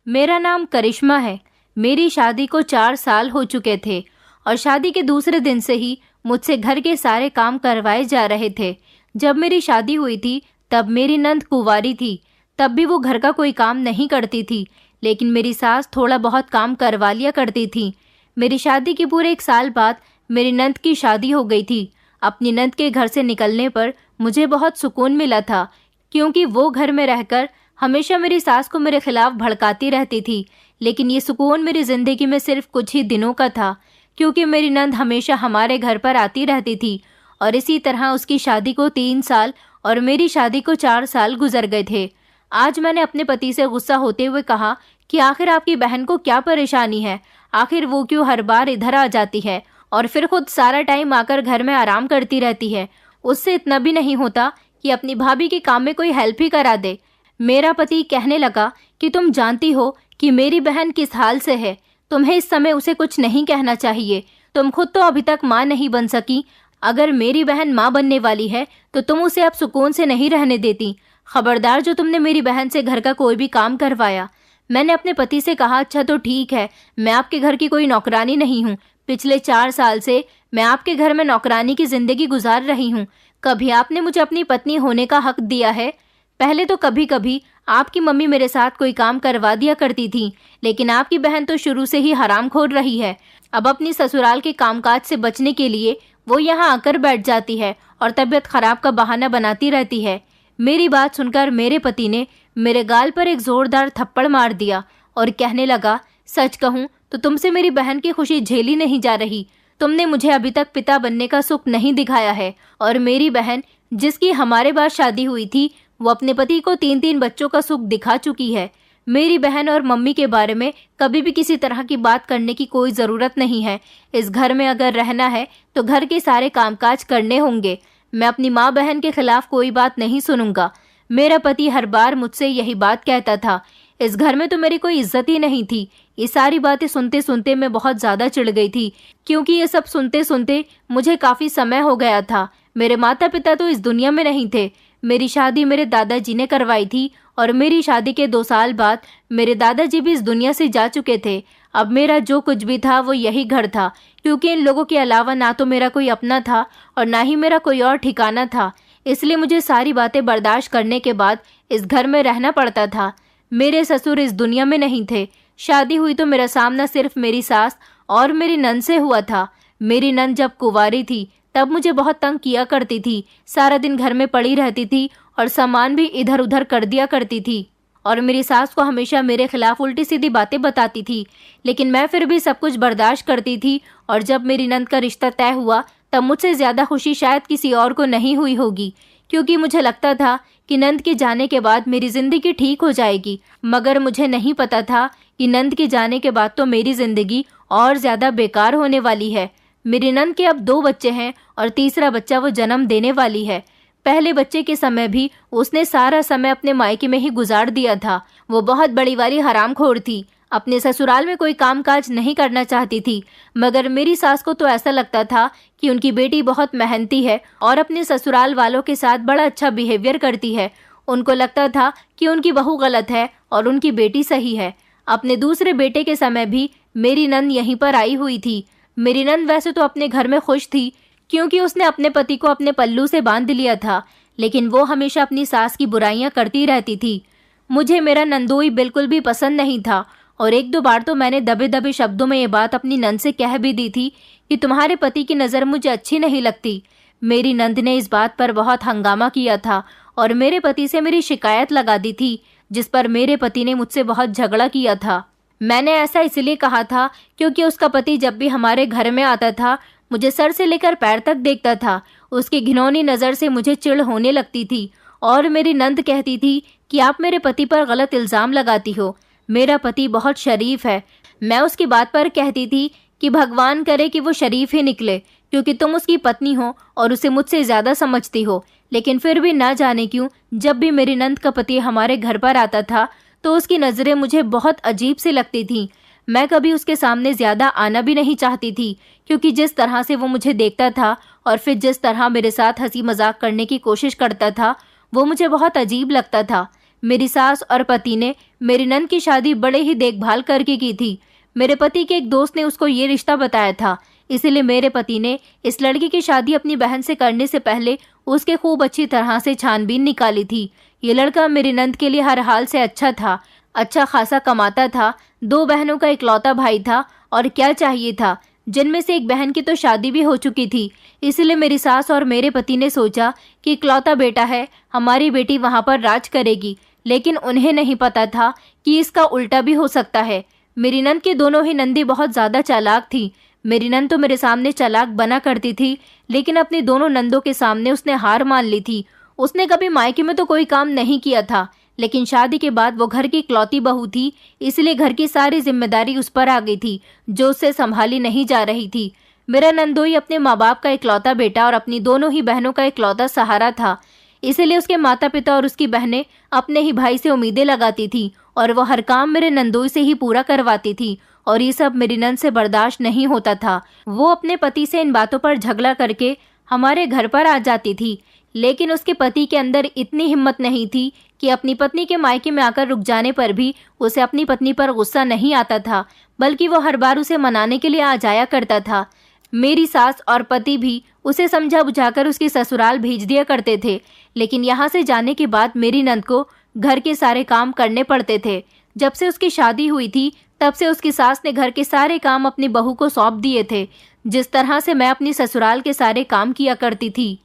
मेरा नाम करिश्मा है। मेरी शादी को 4 साल हो चुके थे और शादी के दूसरे दिन से ही मुझसे घर के सारे काम करवाए जा रहे थे। जब मेरी शादी हुई थी तब मेरी नंद कुंवारी थी। तब भी वो घर का कोई काम नहीं करती थी, लेकिन मेरी सास थोड़ा बहुत काम करवा लिया करती थी। मेरी शादी के पूरे 1 साल बाद मेरी नंद की शादी हो गई थी। अपनी नंद के घर से निकलने पर मुझे बहुत सुकून मिला था, क्योंकि वो घर में रहकर हमेशा मेरी सास को मेरे खिलाफ भड़काती रहती थी। लेकिन ये सुकून मेरी ज़िंदगी में सिर्फ कुछ ही दिनों का था, क्योंकि मेरी नंद हमेशा हमारे घर पर आती रहती थी और इसी तरह उसकी शादी को 3 साल और मेरी शादी को 4 साल गुजर गए थे। आज मैंने अपने पति से गुस्सा होते हुए कहा कि आखिर आपकी बहन को क्या परेशानी है, आखिर वो क्यों हर बार इधर आ जाती है और फिर खुद सारा टाइम आकर घर में आराम करती रहती है। उससे इतना भी नहीं होता कि अपनी भाभी के काम में कोई हेल्प ही करा दे। मेरा पति कहने लगा कि तुम जानती हो कि मेरी बहन किस हाल से है, तुम्हें इस समय उसे कुछ नहीं कहना चाहिए। तुम खुद तो अभी तक माँ नहीं बन सकी, अगर मेरी बहन माँ बनने वाली है तो तुम उसे अब सुकून से नहीं रहने देती। खबरदार जो तुमने मेरी बहन से घर का कोई भी काम करवाया। मैंने अपने पति से कहा, अच्छा तो ठीक है, मैं आपके घर की कोई नौकरानी नहीं हूँ। पिछले 4 साल से मैं आपके घर में नौकरानी की जिंदगी गुजार रही हूँ। कभी आपने मुझे अपनी पत्नी होने का हक दिया है? पहले तो कभी कभी आपकी मम्मी मेरे साथ कोई काम करवा दिया करती थी, लेकिन आपकी बहन तो शुरू से ही हरामखोर रही है। अब अपनी ससुराल के कामकाज से बचने के लिए वो यहाँ आकर बैठ जाती है और तबीयत खराब का बहाना बनाती रहती है। मेरी बात सुनकर मेरे पति ने मेरे गाल पर एक जोरदार थप्पड़ मार दिया और कहने लगा, सच कहूँ तो तुमसे मेरी बहन की खुशी झेली नहीं जा रही। तुमने मुझे अभी तक पिता बनने का सुख नहीं दिखाया है और मेरी बहन, जिसकी हमारे बाद शादी हुई थी, वो अपने पति को 3-3 बच्चों का सुख दिखा चुकी है। मेरी बहन और मम्मी के बारे में कभी भी किसी तरह की बात करने की कोई ज़रूरत नहीं है। इस घर में अगर रहना है तो घर के सारे कामकाज करने होंगे। मैं अपनी माँ बहन के खिलाफ कोई बात नहीं सुनूंगा। मेरा पति हर बार मुझसे यही बात कहता था। इस घर में तो मेरी कोई इज्जत ही नहीं थी। ये सारी बातें सुनते सुनते मैं बहुत ज़्यादा चिढ़ गई थी, क्योंकि ये सब सुनते सुनते मुझे काफ़ी समय हो गया था। मेरे माता पिता तो इस दुनिया में नहीं थे। मेरी शादी मेरे दादाजी ने करवाई थी और मेरी शादी के 2 साल बाद मेरे दादाजी भी इस दुनिया से जा चुके थे। अब मेरा जो कुछ भी था वो यही घर था, क्योंकि इन लोगों के अलावा ना तो मेरा कोई अपना था और ना ही मेरा कोई और ठिकाना था। इसलिए मुझे सारी बातें बर्दाश्त करने के बाद इस घर में रहना पड़ता था। मेरे ससुर इस दुनिया में नहीं थे। शादी हुई तो मेरा सामना सिर्फ मेरी सास और मेरी नंद से हुआ था। मेरी नंद जब कुंवारी थी तब मुझे बहुत तंग किया करती थी। सारा दिन घर में पड़ी रहती थी और सामान भी इधर उधर कर दिया करती थी और मेरी सास को हमेशा मेरे खिलाफ उल्टी सीधी बातें बताती थी, लेकिन मैं फिर भी सब कुछ बर्दाश्त करती थी। और जब मेरी नंद का रिश्ता तय हुआ तब मुझसे ज़्यादा खुशी शायद किसी और को नहीं हुई होगी, क्योंकि मुझे लगता था कि नंद के जाने के बाद मेरी ज़िंदगी ठीक हो जाएगी। मगर मुझे नहीं पता था कि नंद के जाने के बाद तो मेरी ज़िंदगी और ज़्यादा बेकार होने वाली है। मेरी नंद के अब 2 बच्चे हैं और तीसरा बच्चा वो जन्म देने वाली है। पहले बच्चे के समय भी उसने सारा समय अपने मायके में ही गुजार दिया था। वो बहुत बड़ी वाली हरामखोर थी, अपने ससुराल में कोई कामकाज नहीं करना चाहती थी। मगर मेरी सास को तो ऐसा लगता था कि उनकी बेटी बहुत मेहनती है और अपने ससुराल वालों के साथ बड़ा अच्छा बिहेवियर करती है। उनको लगता था कि उनकी बहू गलत है और उनकी बेटी सही है। अपने दूसरे बेटे के समय भी मेरी नंद यहीं पर आई हुई थी। मेरी नंद वैसे तो अपने घर में खुश थी, क्योंकि उसने अपने पति को अपने पल्लू से बांध लिया था, लेकिन वो हमेशा अपनी सास की बुराइयां करती रहती थी। मुझे मेरा नंदोई बिल्कुल भी पसंद नहीं था और 1-2 बार तो मैंने दबे दबे शब्दों में ये बात अपनी नंद से कह भी दी थी कि तुम्हारे पति की नज़र मुझे अच्छी नहीं लगती। मेरी नंद ने इस बात पर बहुत हंगामा किया था और मेरे पति से मेरी शिकायत लगा दी थी, जिस पर मेरे पति ने मुझसे बहुत झगड़ा किया था। मैंने ऐसा इसलिए कहा था क्योंकि उसका पति जब भी हमारे घर में आता था मुझे सर से लेकर पैर तक देखता था। उसकी घिनौनी नज़र से मुझे चिढ़ होने लगती थी और मेरी नंद कहती थी कि आप मेरे पति पर गलत इल्ज़ाम लगाती हो। मेरा पति बहुत शरीफ है। मैं उसकी बात पर कहती थी कि भगवान करे कि वो शरीफ ही निकले, क्योंकि तुम उसकी पत्नी हो और उसे मुझसे ज़्यादा समझती हो। लेकिन फिर भी ना जाने क्यों जब भी मेरी नंद का पति हमारे घर पर आता था तो उसकी नज़रें मुझे बहुत अजीब सी लगती थीं। मैं कभी उसके सामने ज़्यादा आना भी नहीं चाहती थी, क्योंकि जिस तरह से वो मुझे देखता था और फिर जिस तरह मेरे साथ हंसी मजाक करने की कोशिश करता था वो मुझे बहुत अजीब लगता था। मेरी सास और पति ने मेरी नंद की शादी बड़े ही देखभाल करके की थी। मेरे पति के एक दोस्त ने उसको ये रिश्ता बताया था, इसीलिए मेरे पति ने इस लड़की की शादी अपनी बहन से करने से पहले उसके खूब अच्छी तरह से छानबीन निकाली थी। ये लड़का मेरी नंद के लिए हर हाल से अच्छा था, अच्छा खासा कमाता था, 2 बहनों का इकलौता भाई था और क्या चाहिए था, जिनमें से एक बहन की तो शादी भी हो चुकी थी। इसलिए मेरी सास और मेरे पति ने सोचा कि इकलौता बेटा है, हमारी बेटी वहां पर राज करेगी। लेकिन उन्हें नहीं पता था कि इसका उल्टा भी हो सकता है। मेरी नंद की दोनों ही नंदी बहुत ज्यादा चालाक थी। मेरी नंद तो मेरे सामने चालाक बना करती थी, लेकिन अपनी दोनों नंदों के सामने उसने हार मान ली थी। उसने कभी मायके में तो कोई काम नहीं किया था, लेकिन शादी के बाद वो घर की इकलौती बहू थी, इसलिए घर की सारी जिम्मेदारी उस पर आ गई थी, जो उससे संभाली नहीं जा रही थी। मेरा नंदोई अपने माँ बाप का इकलौता बेटा और अपनी दोनों ही बहनों का इकलौता सहारा था, इसलिए उसके माता पिता और उसकी बहनें अपने ही भाई से उम्मीदें लगाती थी और वो हर काम मेरे नंदोई से ही पूरा करवाती थी। और ये सब मेरी नंद से बर्दाश्त नहीं होता था। वो अपने पति से इन बातों पर झगड़ा करके हमारे घर पर आ जाती थी, लेकिन उसके पति के अंदर इतनी हिम्मत नहीं थी कि अपनी पत्नी के मायके में आकर रुक जाने पर भी उसे अपनी पत्नी पर गुस्सा नहीं आता था, बल्कि वो हर बार उसे मनाने के लिए आ जाया करता था। मेरी सास और पति भी उसे समझा बुझाकर उसके ससुराल भेज दिया करते थे, लेकिन यहाँ से जाने के बाद मेरी नंद को घर के सारे काम करने पड़ते थे। जब से उसकी शादी हुई थी तब से उसकी सास ने घर के सारे काम अपनी बहू को सौंप दिए थे। जिस तरह से मैं अपनी ससुराल के सारे काम किया करती थी,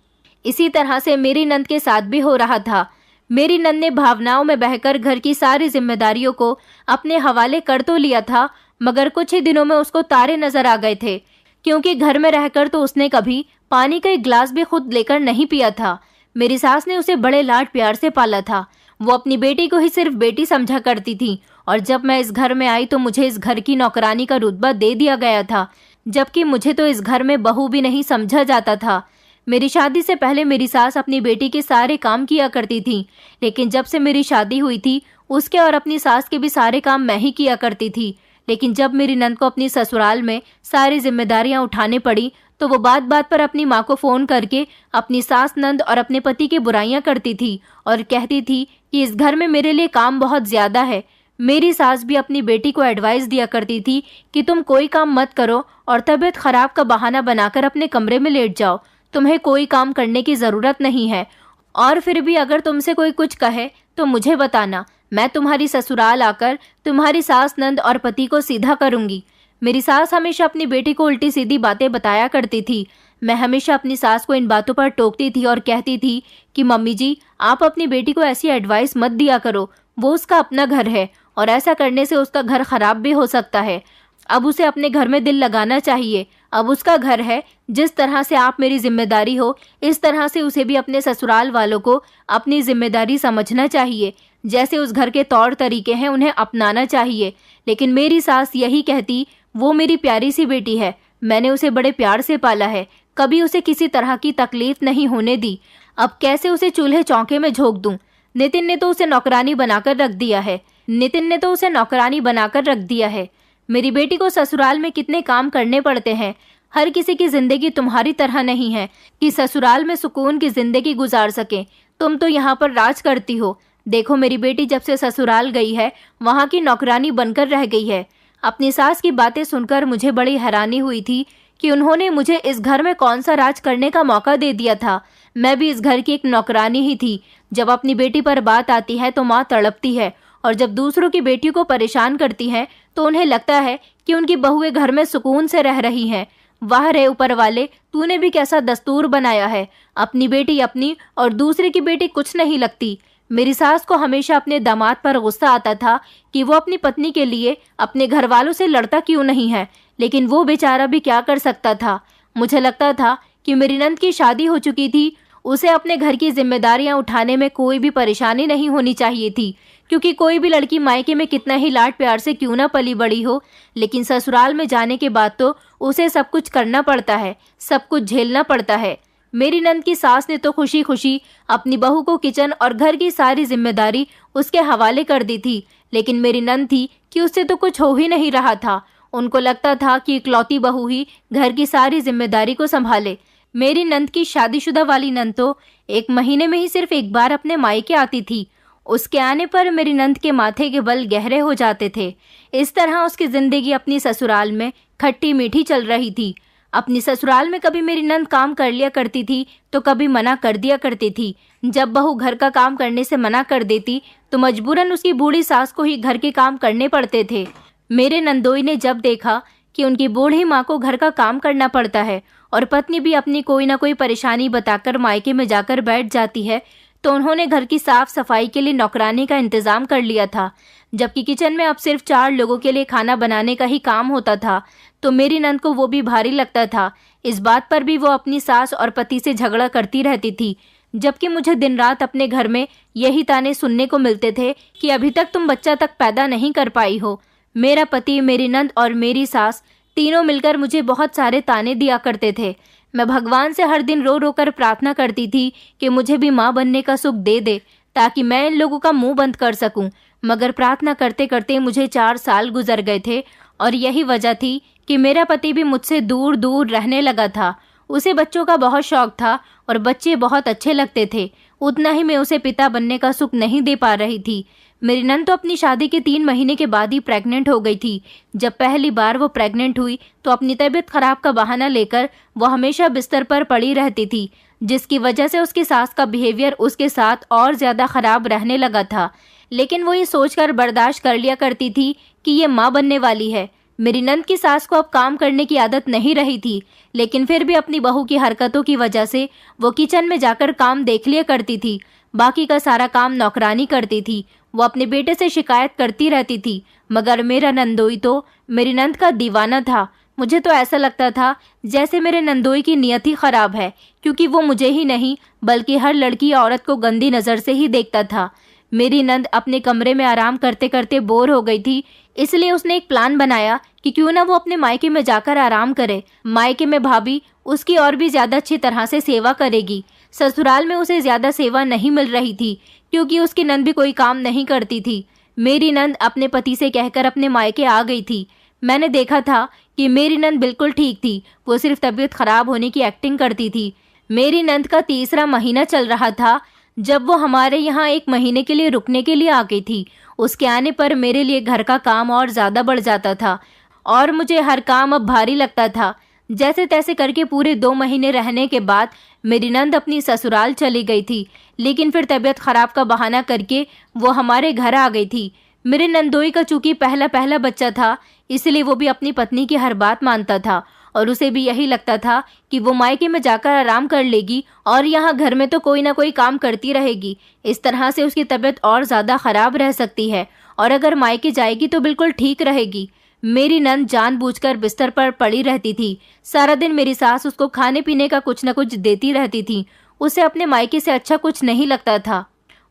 इसी तरह से मेरी नंद के साथ भी हो रहा था। मेरी नंद ने भावनाओं में बहकर घर की सारी जिम्मेदारियों को अपने हवाले कर तो लिया था, मगर कुछ ही दिनों में उसको तारे नजर आ गए थे, क्योंकि घर में रहकर तो उसने कभी पानी का एक गिलास भी खुद लेकर नहीं पिया था। मेरी सास ने उसे बड़े लाड प्यार से पाला था। वो अपनी बेटी को ही सिर्फ बेटी समझा करती थी, और जब मैं इस घर में आई तो मुझे इस घर की नौकरानी का रुतबा दे दिया गया था, जबकि मुझे तो इस घर में बहू भी नहीं समझा जाता था। मेरी शादी से पहले मेरी सास अपनी बेटी के सारे काम किया करती थी, लेकिन जब से मेरी शादी हुई थी उसके और अपनी सास के भी सारे काम मैं ही किया करती थी। लेकिन जब मेरी नंद को अपनी ससुराल में सारी जिम्मेदारियां उठाने पड़ी तो वो बात बात पर अपनी माँ को फोन करके अपनी सास, नंद और अपने पति की बुराइयां करती थी और कहती थी कि इस घर में मेरे लिए काम बहुत ज्यादा है। मेरी सास भी अपनी बेटी को एडवाइस दिया करती थी कि तुम कोई काम मत करो और तबीयत खराब का बहाना बनाकर अपने कमरे में लेट जाओ, तुम्हें कोई काम करने की जरूरत नहीं है, और फिर भी अगर तुमसे कोई कुछ कहे तो मुझे बताना, मैं तुम्हारी ससुराल आकर तुम्हारी सास, नंद और पति को सीधा करूंगी। मेरी सास हमेशा अपनी बेटी को उल्टी सीधी बातें बताया करती थी। मैं हमेशा अपनी सास को इन बातों पर टोकती थी और कहती थी कि मम्मी जी, आप अपनी बेटी को ऐसी एडवाइस मत दिया करो, वो उसका अपना घर है और ऐसा करने से उसका घर खराब भी हो सकता है। अब उसे अपने घर में दिल लगाना चाहिए, अब उसका घर है। जिस तरह से आप मेरी जिम्मेदारी हो, इस तरह से उसे भी अपने ससुराल वालों को अपनी जिम्मेदारी समझना चाहिए। जैसे उस घर के तौर तरीके हैं उन्हें अपनाना चाहिए। लेकिन मेरी सास यही कहती, वो मेरी प्यारी सी बेटी है, मैंने उसे बड़े प्यार से पाला है, कभी उसे किसी तरह की तकलीफ नहीं होने दी, अब कैसे उसे चूल्हे चौके में झोंक दूं। नितिन ने तो उसे नौकरानी बनाकर रख दिया है। मेरी बेटी को ससुराल में कितने काम करने पड़ते हैं। हर किसी की जिंदगी तुम्हारी तरह नहीं है कि ससुराल में सुकून की जिंदगी गुजार सके। तुम तो यहाँ पर राज करती हो। देखो, मेरी बेटी जब से ससुराल गई है वहाँ की नौकरानी बनकर रह गई है। अपनी सास की बातें सुनकर मुझे बड़ी हैरानी हुई थी कि उन्होंने मुझे इस घर में कौन सा राज करने का मौका दे दिया था। मैं भी इस घर की एक नौकरानी ही थी। जब अपनी बेटी पर बात आती है तो माँ तड़पती है, और जब दूसरों की बेटियों को परेशान करती हैं तो उन्हें लगता है कि उनकी बहुएं घर में सुकून से रह रही हैं। वाह रे ऊपर वाले, तूने भी कैसा दस्तूर बनाया है, अपनी बेटी अपनी और दूसरे की बेटी कुछ नहीं लगती। मेरी सास को हमेशा अपने दामाद पर गुस्सा आता था कि वो अपनी पत्नी के लिए अपने घर वालों से लड़ता क्यों नहीं है, लेकिन वो बेचारा भी क्या कर सकता था। मुझे लगता था कि मेरी नंद की शादी हो चुकी थी, उसे अपने घर की जिम्मेदारियां उठाने में कोई भी परेशानी नहीं होनी चाहिए थी, क्योंकि कोई भी लड़की मायके में कितना ही लाड प्यार से क्यों ना पली बड़ी हो, लेकिन ससुराल में जाने के बाद तो उसे सब कुछ करना पड़ता है, सब कुछ झेलना पड़ता है। मेरी नंद की सास ने तो खुशी खुशी अपनी बहू को किचन और घर की सारी जिम्मेदारी उसके हवाले कर दी थी, लेकिन मेरी नंद थी कि उससे तो कुछ हो ही नहीं रहा था। उनको लगता था कि इकलौती बहू ही घर की सारी जिम्मेदारी को संभाले। मेरी नंद की शादीशुदा वाली नंद तो 1 महीने में ही सिर्फ एक बार अपने मायके आती थी। उसके आने पर मेरी नंद के माथे के बल गहरे हो जाते थे। इस तरह उसकी जिंदगी अपनी ससुराल में खट्टी मीठी चल रही थी। अपनी ससुराल में कभी मेरी नंद काम कर लिया करती थी तो कभी मना कर दिया करती थी। जब बहू घर का काम करने से मना कर देती तो मजबूरन उसकी बूढ़ी सास को ही घर के काम करने पड़ते थे। मेरे नंदोई ने जब देखा कि उनकी बूढ़ी माँ को घर का काम करना पड़ता है और पत्नी भी अपनी कोई ना कोई परेशानी बताकर मायके में जाकर बैठ जाती है, तो उन्होंने घर की साफ सफाई के लिए नौकरानी का इंतजाम कर लिया था। जबकि किचन में अब सिर्फ 4 लोगों के लिए खाना बनाने का ही काम होता था, तो मेरी नंद को वो भी भारी लगता था। इस बात पर भी वो अपनी सास और पति से झगड़ा करती रहती थी, जबकि मुझे दिन रात अपने घर में यही ताने सुनने को मिलते थे कि अभी तक तुम बच्चा तक पैदा नहीं कर पाई हो। मेरा पति, मेरी नंद और मेरी सास तीनों मिलकर मुझे बहुत सारे ताने दिया करते थे। मैं भगवान से हर दिन रो रो कर प्रार्थना करती थी कि मुझे भी माँ बनने का सुख दे दे, ताकि मैं इन लोगों का मुंह बंद कर सकूं। मगर प्रार्थना करते करते मुझे 4 साल गुजर गए थे और यही वजह थी कि मेरा पति भी मुझसे दूर दूर रहने लगा था। उसे बच्चों का बहुत शौक था और बच्चे बहुत अच्छे लगते थे। उतना ही मैं उसे पिता बनने का सुख नहीं दे पा रही थी। मेरी नंद तो अपनी शादी के 3 महीने के बाद ही प्रेग्नेंट हो गई थी। जब पहली बार वो प्रेग्नेंट हुई तो अपनी तबीयत खराब का बहाना लेकर वो हमेशा बिस्तर पर पड़ी रहती थी, जिसकी वजह से उसकी सास का बिहेवियर उसके साथ और ज्यादा खराब रहने लगा था। लेकिन वो ये सोचकर बर्दाश्त कर लिया करती थी कि ये माँ बनने वाली है। मेरी नंद की सास को अब काम करने की आदत नहीं रही थी, लेकिन फिर भी अपनी बहू की हरकतों की वजह से वो किचन में जाकर काम देख लिया करती थी। बाकी का सारा काम नौकरानी करती थी। वो अपने बेटे से शिकायत करती रहती थी, मगर मेरा नंदोई तो मेरी नंद का दीवाना था। मुझे तो ऐसा लगता था जैसे मेरे नंदोई की नियत ही खराब है, क्योंकि वो मुझे ही नहीं बल्कि हर लड़की या औरत को गंदी नज़र से ही देखता था। मेरी नंद अपने कमरे में आराम करते करते बोर हो गई थी, इसलिए उसने एक प्लान बनाया कि क्यों ना वो अपने मायके में जाकर आराम करे। मायके में भाभी उसकी और भी ज्यादा अच्छी तरह से सेवा करेगी। ससुराल में उसे ज्यादा सेवा नहीं मिल रही थी, क्योंकि उसकी नंद भी कोई काम नहीं करती थी। मेरी नंद अपने पति से कहकर अपने मायके आ गई थी। मैंने देखा था कि मेरी नंद बिल्कुल ठीक थी, वो सिर्फ तबीयत खराब होने की एक्टिंग करती थी। मेरी नंद का 3रा महीना चल रहा था जब वो हमारे यहाँ 1 महीने के लिए रुकने के लिए आ गई थी। उसके आने पर मेरे लिए घर का काम और ज़्यादा बढ़ जाता था और मुझे हर काम अब भारी लगता था। जैसे तैसे करके पूरे 2 महीने रहने के बाद मेरी नंद अपनी ससुराल चली गई थी, लेकिन फिर तबीयत खराब का बहाना करके वो हमारे घर आ गई थी। मेरे नंदोई का चूंकि पहला बच्चा था, इसलिए वो भी अपनी पत्नी की हर बात मानता था और उसे भी यही लगता था कि वो मायके में जाकर आराम कर लेगी और यहाँ घर में तो कोई ना कोई काम करती रहेगी। इस तरह से उसकी तबीयत और ज़्यादा खराब रह सकती है और अगर मायके जाएगी तो बिल्कुल ठीक रहेगी। मेरी नंद जानबूझकर बिस्तर पर पड़ी रहती थी। सारा दिन मेरी सास उसको खाने पीने का कुछ न कुछ देती रहती थी। उसे अपने मायके से अच्छा कुछ नहीं लगता था।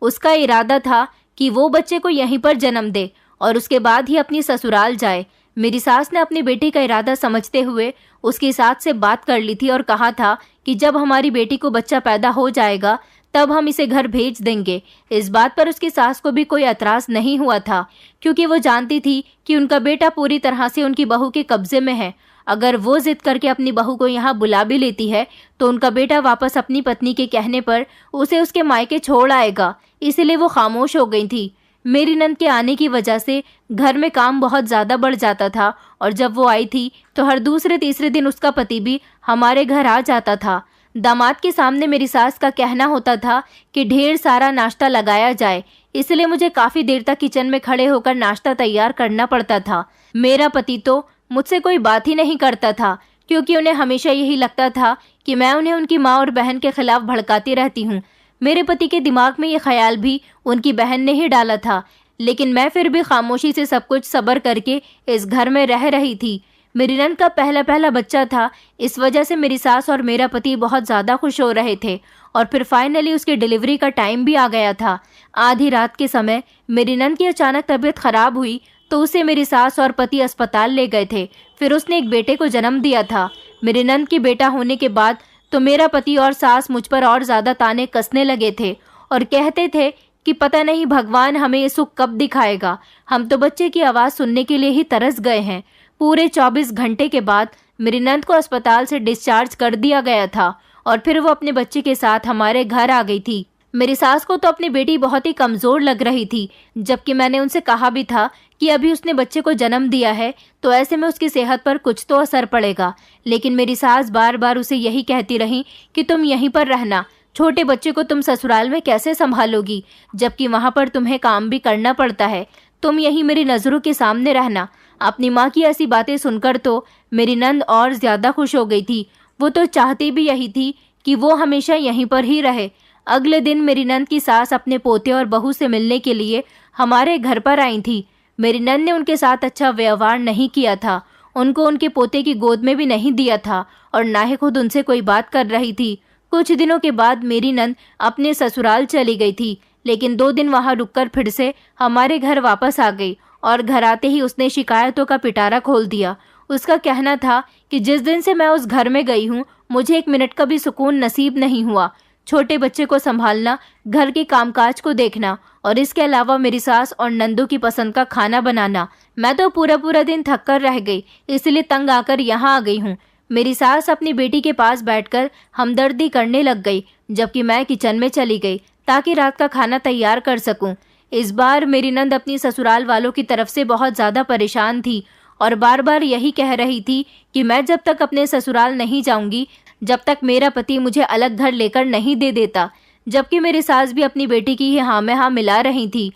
उसका इरादा था कि वो बच्चे को यहीं पर जन्म दे और उसके बाद ही अपनी ससुराल जाए। मेरी सास ने अपने बेटे का इरादा समझते हुए उसकी सास से बात कर ली थी और कहा था कि जब हमारी बेटी को बच्चा पैदा हो जाएगा तब हम इसे घर भेज देंगे। इस बात पर उसकी सास को भी कोई एतराज नहीं हुआ था, क्योंकि वो जानती थी कि उनका बेटा पूरी तरह से उनकी बहू के कब्जे में है। अगर वो जिद करके अपनी बहू को यहाँ बुला भी लेती है तो उनका बेटा वापस अपनी पत्नी के कहने पर उसे उसके मायके छोड़ आएगा। इसलिए वो खामोश हो गई थी। मेरी नंद के आने की वजह से घर में काम बहुत ज़्यादा बढ़ जाता था और जब वो आई थी तो हर दूसरे तीसरे दिन उसका पति भी हमारे घर आ जाता था। दामाद के सामने मेरी सास का कहना होता था कि ढेर सारा नाश्ता लगाया जाए, इसलिए मुझे काफ़ी देर तक किचन में खड़े होकर नाश्ता तैयार करना पड़ता था। मेरा पति तो मुझसे कोई बात ही नहीं करता था, क्योंकि उन्हें हमेशा यही लगता था कि मैं उन्हें उनकी माँ और बहन के खिलाफ भड़काती रहती हूँ। मेरे पति के दिमाग में ये ख्याल भी उनकी बहन ने ही डाला था, लेकिन मैं फिर भी खामोशी से सब कुछ सब्र करके इस घर में रह रही थी। मेरी नंद का पहला बच्चा था, इस वजह से मेरी सास और मेरा पति बहुत ज़्यादा खुश हो रहे थे और फिर फाइनली उसकी डिलीवरी का टाइम भी आ गया था। आधी रात के समय मेरी नंद की अचानक तबीयत खराब हुई तो उसे मेरी सास और पति अस्पताल ले गए थे। फिर उसने एक बेटे को जन्म दिया था। मेरी नंद की बेटा होने के बाद तो मेरा पति और सास मुझ पर और ज़्यादा ताने कसने लगे थे और कहते थे कि पता नहीं भगवान हमें ये सुख कब दिखाएगा। हम तो बच्चे की आवाज़ सुनने के लिए ही तरस गए हैं। पूरे 24 घंटे के बाद मेरी नंद को अस्पताल से डिस्चार्ज कर दिया गया था और फिर वो अपने बच्चे के साथ हमारे घर आ गई थी। मेरी सास को तो अपनी बेटी बहुत ही कमज़ोर लग रही थी, जबकि मैंने उनसे कहा भी था कि अभी उसने बच्चे को जन्म दिया है तो ऐसे में उसकी सेहत पर कुछ तो असर पड़ेगा। लेकिन मेरी सास बार बार उसे यही कहती रही कि तुम यहीं पर रहना, छोटे बच्चे को तुम ससुराल में कैसे संभालोगी, जबकि वहाँ पर तुम्हें काम भी करना पड़ता है। तुम यहीं मेरी नज़रों के सामने रहना। अपनी माँ की ऐसी बातें सुनकर तो मेरी नंद और ज़्यादा खुश हो गई थी। वो तो चाहती भी यही थी कि वो हमेशा यहीं पर ही रहे। अगले दिन मेरी नंद की सास अपने पोते और बहू से मिलने के लिए हमारे घर पर आई थी। मेरी नंद ने उनके साथ अच्छा व्यवहार नहीं किया था, उनको उनके पोते की गोद में भी नहीं दिया था और ना ही खुद उनसे कोई बात कर रही थी। कुछ दिनों के बाद मेरी नंद अपने ससुराल चली गई थी, लेकिन 2 दिन वहां रुककर फिर से हमारे घर वापस आ गई और घर आते ही उसने शिकायतों का पिटारा खोल दिया। उसका कहना था कि जिस दिन से मैं उस घर में गई हूँ मुझे 1 मिनट का भी सुकून नसीब नहीं हुआ। छोटे बच्चे को संभालना, घर के कामकाज को देखना और इसके अलावा मेरी सास और नंदू की पसंद का खाना बनाना। मैं तो पूरा पूरा दिन थक कर रह गई, इसलिए तंग आकर यहाँ आ गई हूँ। मेरी सास अपनी बेटी के पास बैठकर हमदर्दी करने लग गई, जबकि मैं किचन में चली गई ताकि रात का खाना तैयार कर सकूं। इस बार मेरी नंद अपनी ससुराल वालों की तरफ से बहुत ज़्यादा परेशान थी और बार बार यही कह रही थी कि मैं जब तक अपने ससुराल नहीं जाऊंगी, जब तक मेरा पति मुझे अलग घर लेकर नहीं दे देता। जबकि मेरी सास भी अपनी बेटी की ही हाँ में हाँ मिला रही थी।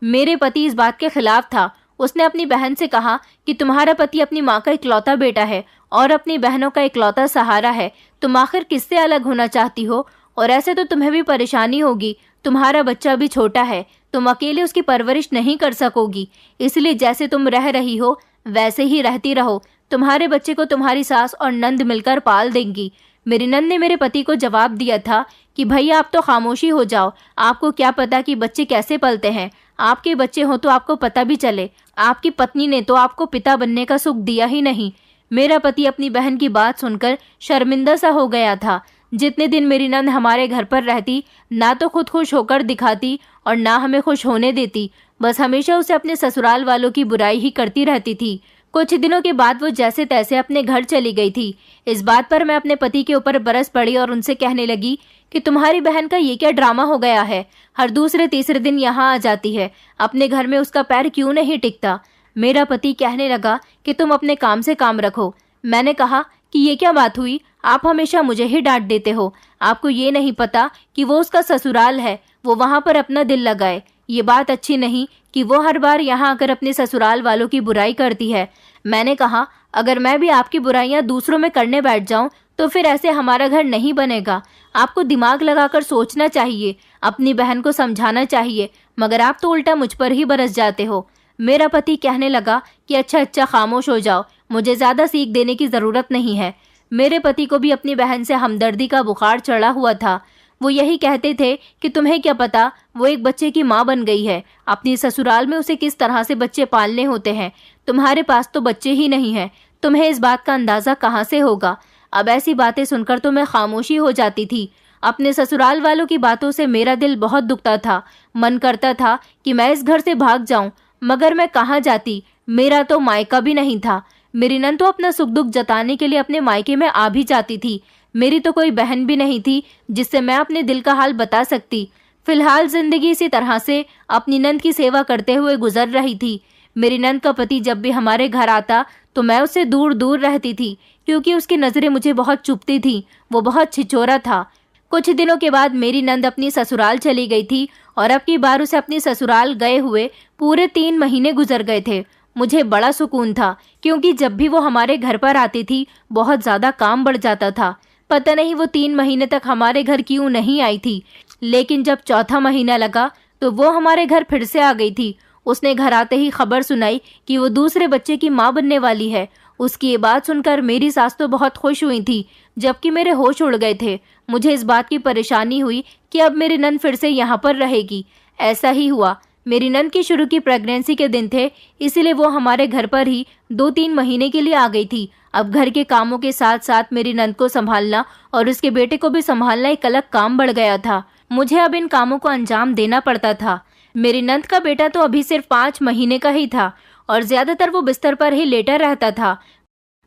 मेरे पति इस बात के खिलाफ था। उसने अपनी बहन से कहा कि तुम्हारा पति अपनी माँ का इकलौता बेटा है और अपनी बहनों का इकलौता सहारा है, तुम आखिर किससे अलग होना चाहती हो, और ऐसे तो तुम्हें भी परेशानी होगी, तुम्हारा बच्चा भी छोटा है, तुम अकेले उसकी परवरिश नहीं कर सकोगी, इसलिए जैसे तुम रह रही हो वैसे ही रहती रहो, तुम्हारे बच्चे को तुम्हारी सास और नंद मिलकर पाल देंगी। मेरी नंद ने मेरे पति को जवाब दिया था कि भैया आप तो खामोशी हो जाओ, आपको क्या पता कि बच्चे कैसे पलते हैं, आपके बच्चे हो तो आपको पता भी चले, आपकी पत्नी ने तो आपको पिता बनने का सुख दिया ही नहीं। मेरा पति अपनी बहन की बात सुनकर शर्मिंदा सा हो गया था। जितने दिन मेरी नंद हमारे घर पर रहती, ना तो खुद खुश होकर दिखाती और ना हमें खुश होने देती, बस हमेशा उसे अपने ससुराल वालों की बुराई ही करती रहती थी। कुछ दिनों के बाद वो जैसे तैसे अपने घर चली गई थी। इस बात पर मैं अपने पति के ऊपर बरस पड़ी और उनसे कहने लगी कि तुम्हारी बहन का ये क्या ड्रामा हो गया है, हर दूसरे तीसरे दिन यहाँ आ जाती है, अपने घर में उसका पैर क्यों नहीं टिकता। मेरा पति कहने लगा कि तुम अपने काम से काम रखो। मैंने कहा कि ये क्या बात हुई, आप हमेशा मुझे ही डांट देते हो, आपको ये नहीं पता कि वो उसका ससुराल है, वो वहाँ पर अपना दिल लगाए। ये बात अच्छी नहीं कि वो हर बार यहाँ आकर अपने ससुराल वालों की बुराई करती है। मैंने कहा अगर मैं भी आपकी बुराइयां दूसरों में करने बैठ जाऊं तो फिर ऐसे हमारा घर नहीं बनेगा। आपको दिमाग लगाकर सोचना चाहिए, अपनी बहन को समझाना चाहिए, मगर आप तो उल्टा मुझ पर ही बरस जाते हो। मेरा पति कहने लगा कि अच्छा खामोश हो जाओ, मुझे ज़्यादा सीख देने की ज़रूरत नहीं है। मेरे पति को भी अपनी बहन से हमदर्दी का बुखार चढ़ा हुआ था। वो यही कहते थे कि तुम्हें क्या पता, वो एक बच्चे की माँ बन गई है, अपनी ससुराल में उसे किस तरह से बच्चे पालने होते हैं, तुम्हारे पास तो बच्चे ही नहीं हैं, तुम्हें इस बात का अंदाज़ा कहाँ से होगा। अब ऐसी बातें सुनकर तो मैं खामोशी हो जाती थी। अपने ससुराल वालों की बातों से मेरा दिल बहुत दुखता था, मन करता था कि मैं इस घर से भाग जाऊं, मगर मैं कहाँ जाती, मेरा तो मायका भी नहीं था। मेरी नंद तो अपना सुख दुख जताने के लिए अपने मायके में आ भी जाती थी। मेरी तो कोई बहन भी नहीं थी जिससे मैं अपने दिल का हाल बता सकती। फिलहाल जिंदगी इसी तरह से अपनी नंद की सेवा करते हुए गुजर रही थी। मेरी नंद का पति जब भी हमारे घर आता तो मैं उससे दूर दूर रहती थी, क्योंकि उसकी नज़रें मुझे बहुत चुभती थी, वो बहुत छिछोरा था। कुछ दिनों के बाद मेरी नंद अपनी ससुराल चली गई थी और अब की बार उसे अपनी ससुराल गए हुए पूरे 3 महीने गुजर गए थे। मुझे बड़ा सुकून था, क्योंकि जब भी वो हमारे घर पर आती थी बहुत ज़्यादा काम बढ़ जाता था। पता नहीं वो 3 महीने तक हमारे घर क्यों नहीं आई थी, लेकिन जब चौथा महीना लगा तो वो हमारे घर फिर से आ गई थी। उसने घर आते ही खबर सुनाई कि वो दूसरे बच्चे की माँ बनने वाली है। उसकी ये बात सुनकर मेरी सास तो बहुत खुश हुई थी, जबकि मेरे होश उड़ गए थे। मुझे इस बात की परेशानी हुई कि अब मेरी नंद फिर से यहाँ पर रहेगी। ऐसा ही हुआ। मेरी नंद की शुरू की प्रेगनेंसी के दिन थे, इसीलिए वो हमारे घर पर ही 2-3 महीने के लिए आ गई थी। अब घर के कामों के साथ साथ मेरी नंद को संभालना और उसके बेटे को भी संभालना एक अलग काम बढ़ गया था। मुझे अब इन कामों को अंजाम देना पड़ता था। मेरी नंद का बेटा तो अभी सिर्फ 5 महीने का ही था और ज्यादातर वो बिस्तर पर ही लेटा रहता था,